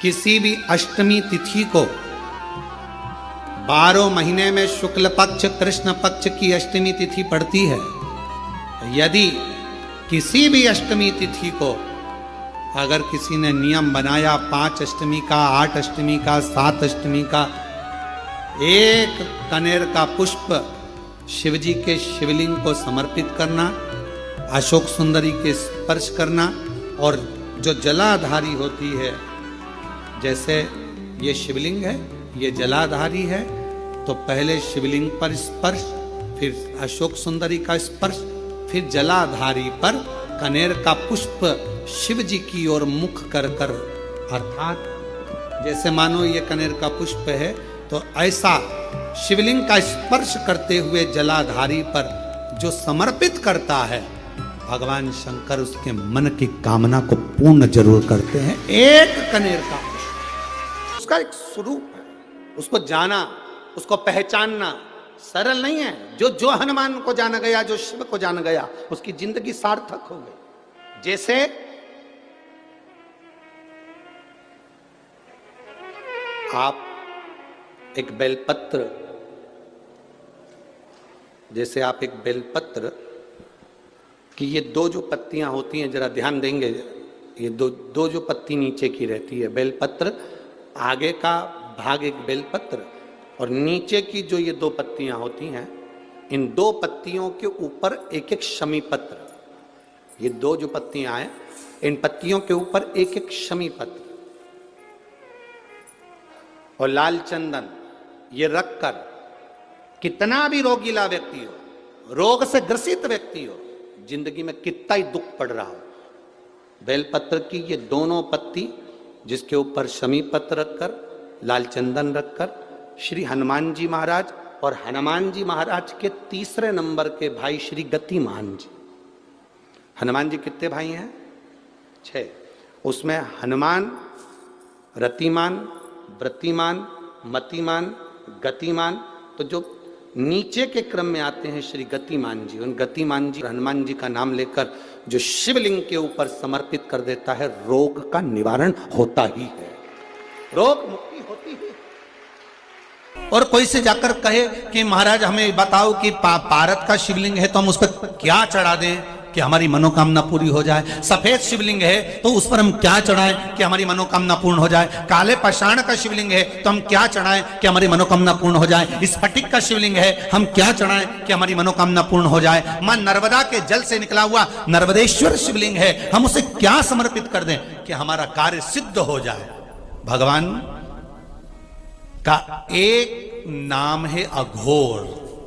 किसी भी अष्टमी तिथि को 12 महीने में शुक्ल पक्ष कृष्ण पक्ष की अष्टमी तिथि पड़ती है। यदि किसी भी अष्टमी तिथि को अगर किसी ने नियम बनाया 5 अष्टमी का, 8 अष्टमी का, 7 अष्टमी का, एक कनेर का पुष्प शिवजी के शिवलिंग को समर्पित करना, अशोक सुंदरी के स्पर्श करना, और जो जलाधारी होती है, जैसे ये शिवलिंग है, ये जलाधारी है, तो पहले शिवलिंग पर स्पर्श, फिर अशोक सुंदरी का स्पर्श, फिर जलाधारी पर कनेर का पुष्प शिव जी की ओर मुख कर कर, अर्थात जैसे मानो ये कनेर का पुष्प है, तो ऐसा शिवलिंग का स्पर्श करते हुए जलाधारी पर जो समर्पित करता है, भगवान शंकर उसके मन की कामना को पूर्ण जरूर करते हैं। एक कनेर का पुष्प, उसका एक स्वरूप है, उसको जाना, उसको पहचानना सरल नहीं है। जो हनुमान को जाना गया, जो शिव को जाना गया, उसकी जिंदगी सार्थक हो गई। जैसे आप एक बेलपत्र, जैसे आप एक बेलपत्र कि ये दो जो पत्तियां होती हैं, जरा ध्यान देंगे, ये दो जो पत्ती नीचे की रहती है, बेलपत्र, आगे का भाग एक बेलपत्र और नीचे की जो ये 2 पत्तियां होती हैं, इन 2 पत्तियों के ऊपर एक एक शमी पत्र, ये 2 जो पत्तियां हैं, इन पत्तियों के ऊपर एक एक शमी पत्र और लाल चंदन, ये रखकर कितना भी रोगीला व्यक्ति हो, रोग से ग्रसित व्यक्ति हो, जिंदगी में कितना ही दुख पड़ रहा हो, बेलपत्र की ये दोनों पत्ती जिसके ऊपर शमी पत्र रखकर, लाल चंदन रखकर, श्री हनुमान जी महाराज और हनुमान जी महाराज के तीसरे नंबर के भाई श्री गतिमान जी, हनुमान जी कितने भाई हैं? 6। उसमें हनुमान, रतिमान, व्रतिमान, मतिमान, गतिमान, तो जो नीचे के क्रम में आते हैं श्री गतिमान जी, उन गतिमान जी हनुमान जी का नाम लेकर जो शिवलिंग के ऊपर समर्पित कर देता है, रोग का निवारण होता ही है, रोग मुक्ति होती है। और कोई से जाकर कहे कि महाराज हमें बताओ कि पारत का शिवलिंग है तो हम उस पर क्या चढ़ा दें कि हमारी मनोकामना पूरी हो जाए, सफेद शिवलिंग है तो उस पर हम क्या चढ़ाएं कि हमारी मनोकामना पूर्ण हो जाए, काले पाषाण का शिवलिंग है तो हम क्या चढ़ाएं कि हमारी मनोकामना पूर्ण हो जाए, स्फटिक का शिवलिंग है हम क्या चढ़ाएं कि हमारी मनोकामना पूर्ण हो जाए, मां नर्मदा के जल से निकला हुआ नर्मदेश्वर शिवलिंग है, हम उसे क्या समर्पित कर दें कि हमारा कार्य सिद्ध हो जाए। भगवान का एक नाम है अघोर।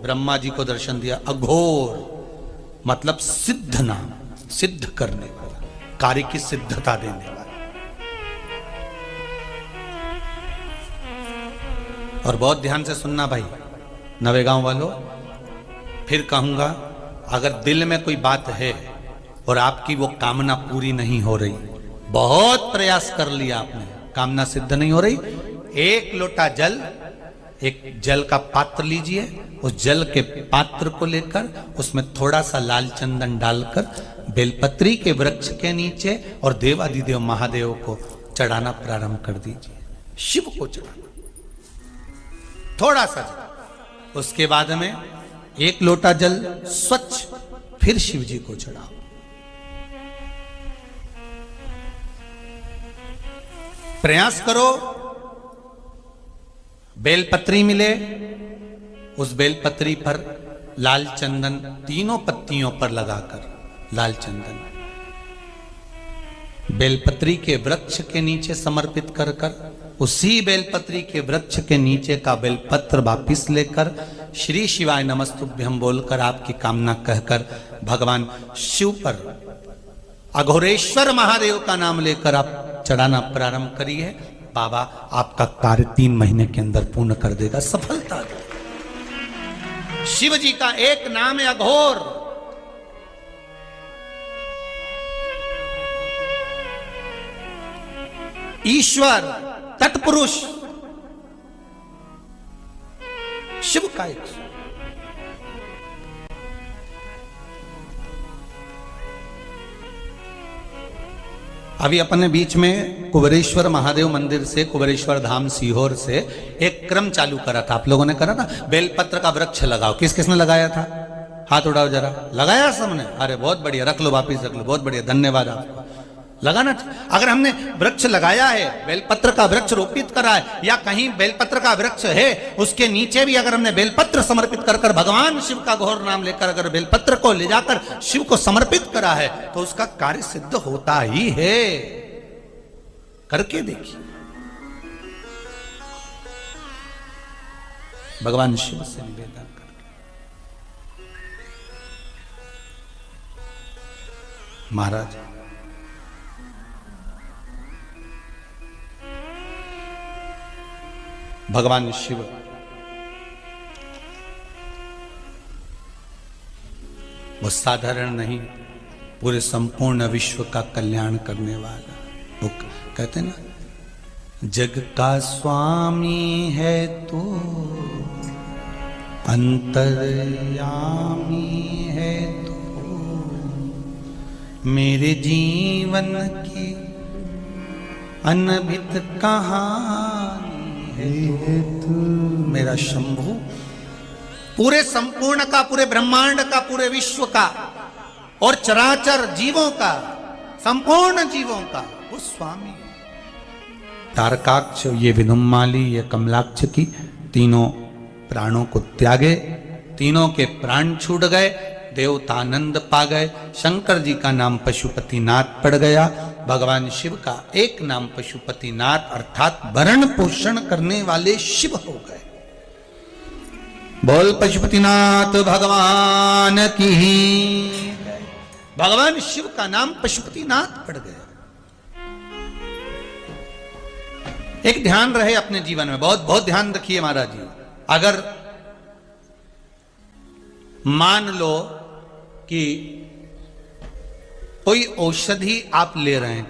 ब्रह्मा जी को दर्शन दिया, अघोर मतलब सिद्ध नाम, सिद्ध करने वाला, कार्य की सिद्धता देने वाला। और बहुत ध्यान से सुनना भाई, नवेगांव वालों, फिर कहूंगा, अगर दिल में कोई बात है और आपकी वो कामना पूरी नहीं हो रही, बहुत प्रयास कर लिया आपने, कामना सिद्ध नहीं हो रही, एक लोटा जल, एक जल का पात्र लीजिए, उस जल के पात्र को लेकर उसमें थोड़ा सा लाल चंदन डालकर बेलपत्री के वृक्ष के नीचे और देवादिदेव महादेव को चढ़ाना प्रारंभ कर दीजिए, शिव को चढ़ाना थोड़ा सा जल। उसके बाद में 1 लोटा जल स्वच्छ फिर शिव जी को चढ़ाओ। प्रयास करो बेलपत्री मिले, उस बेलपत्री पर लाल चंदन 3 पत्तियों पर लगाकर, लाल चंदन बेलपत्री के वृक्ष के नीचे समर्पित कर कर, उसी बेलपत्री के वृक्ष के नीचे का बेलपत्र वापिस लेकर श्री शिवाय नमस्तुभ्यम बोलकर आपकी कामना कहकर भगवान शिव पर अघोरेश्वर महादेव का नाम लेकर आप चढ़ाना प्रारंभ करिए। बाबा आपका कार्य 3 महीने के अंदर पूर्ण कर देगा, सफलता देगा। शिव जी का एक नाम है अघोर। ईश्वर, तत्पुरुष, शिव का एक अभी अपने बीच में कुबेरेश्वर महादेव मंदिर से, कुबेरेश्वर धाम सीहोर से एक क्रम चालू करा था। आप लोगों ने करा ना, बेलपत्र का वृक्ष लगाओ। किस किसने लगाया था? हाथ उठाओ जरा। लगाया सबने? अरे बहुत बढ़िया, रख लो, वापिस रख लो, बहुत बढ़िया, धन्यवाद आपको। लगाना। अगर हमने वृक्ष लगाया है, बेलपत्र का वृक्ष रोपित करा है, या कहीं बेलपत्र का वृक्ष है उसके नीचे भी अगर हमने बेलपत्र समर्पित कर कर भगवान शिव का घोर नाम लेकर अगर बेलपत्र को ले जाकर शिव को समर्पित करा है तो उसका कार्य सिद्ध होता ही है। करके देखिए, भगवान शिव से निवेदन करके। महाराज भगवान शिव वो साधारण नहीं, पूरे संपूर्ण विश्व का कल्याण करने वाला। वो कहते ना, जग का स्वामी है तू, अंतर्यामी है तू, मेरे जीवन की अनभित कहानी है तू। मेरा शंभु पूरे संपूर्ण का, पूरे ब्रह्मांड का, पूरे विश्व का और चराचर जीवों का, संपूर्ण जीवों का वो स्वामी। तारकाक्ष, ये विनुमाली, ये कमलाक्ष की तीनों प्राणों को त्यागे, तीनों के प्राण छूट गए, देवतानंद पा गए। शंकर जी का नाम पशुपतिनाथ पड़ गया, भगवान शिव का एक नाम पशुपतिनाथ अर्थात भरण पोषण करने वाले शिव हो गए। बोल पशुपतिनाथ भगवान की। भगवान शिव का नाम पशुपतिनाथ पड़ गया। एक ध्यान रहे अपने जीवन में, बहुत बहुत ध्यान रखिए महाराज जी। अगर मान लो कि कोई औषधि आप ले रहे हैं,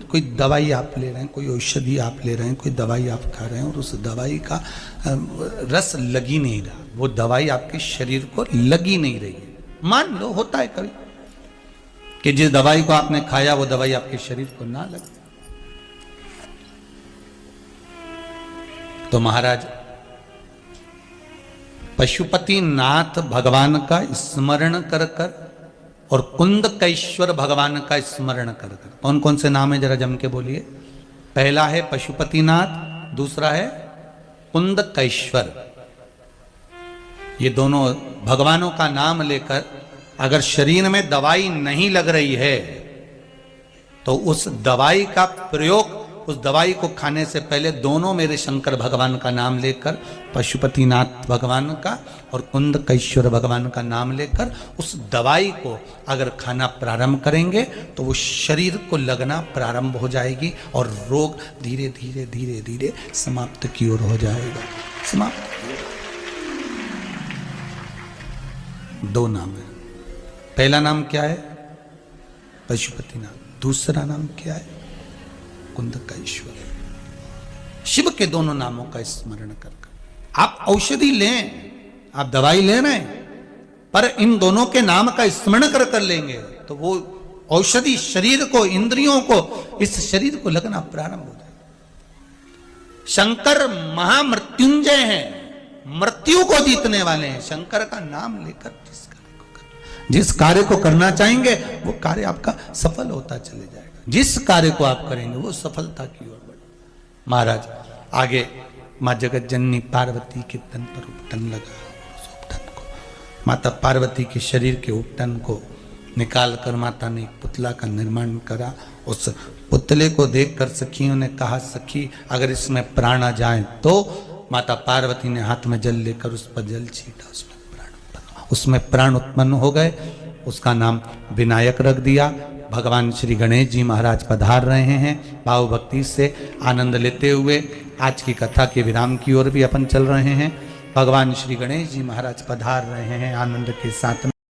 कोई दवाई आप ले रहे हैं, कोई औषधि आप ले रहे हैं, कोई दवाई आप खा रहे हैं और उस दवाई का रस लगी नहीं रहा, वो दवाई आपके शरीर को लगी नहीं रही है। मान लो होता है कभी कि जिस दवाई को आपने खाया वो दवाई आपके शरीर को ना लगे, तो महाराज पशुपतिनाथ भगवान का स्मरण कर कर और कुंदकेश्वर भगवान का स्मरण कर कर। कौन कौन से नाम है जरा जम के बोलिए। पहला है पशुपतिनाथ, दूसरा है कुंदकेश्वर। ये दोनों भगवानों का नाम लेकर अगर शरीर में दवाई नहीं लग रही है तो उस दवाई का प्रयोग, उस दवाई को खाने से पहले दोनों मेरे शंकर भगवान का नाम लेकर, पशुपतिनाथ भगवान का और कुंदकेश्वर भगवान का नाम लेकर उस दवाई को अगर खाना प्रारंभ करेंगे तो वो शरीर को लगना प्रारंभ हो जाएगी और रोग धीरे धीरे धीरे धीरे समाप्त की ओर हो जाएगा। समाप्त। दो नाम है। पहला नाम क्या है? पशुपतिनाथ। दूसरा नाम क्या है? कुंदकेश्वर। शिव के दोनों नामों का स्मरण कर आप औषधि लें, आप दवाई ले रहे हैं, पर इन दोनों के नाम का स्मरण कर कर लेंगे तो वो औषधि शरीर को, इंद्रियों को, इस शरीर को लगना प्रारंभ हो जाएगा। शंकर महामृत्युंजय हैं, मृत्यु को जीतने वाले हैं। शंकर का नाम लेकर जिस कार्य को करना चाहेंगे वो कार्य आपका सफल होता चले जाएगा। जिस कार्य को आप करेंगे वो सफलता की ओर बढ़े। महाराज आगे माँ जगत जननी पार्वती के तन पर उपटन लगा। उस उपटन को, माता पार्वती के शरीर के उपटन को निकाल कर माता ने एक पुतला का निर्माण करा। उस पुतले को देखकर सखियों ने कहा, सखी अगर इसमें प्राण आ जाए तो। माता पार्वती ने हाथ में जल लेकर उस पर जल छीटा, उसमें प्राण उत्पन्न हो गए। उसका नाम विनायक रख दिया। भगवान श्री गणेश जी महाराज पधार रहे हैं। भाव भक्ति से आनंद लेते हुए आज की कथा के विराम की ओर भी अपन चल रहे हैं। भगवान श्री गणेश जी महाराज पधार रहे हैं आनंद के साथ।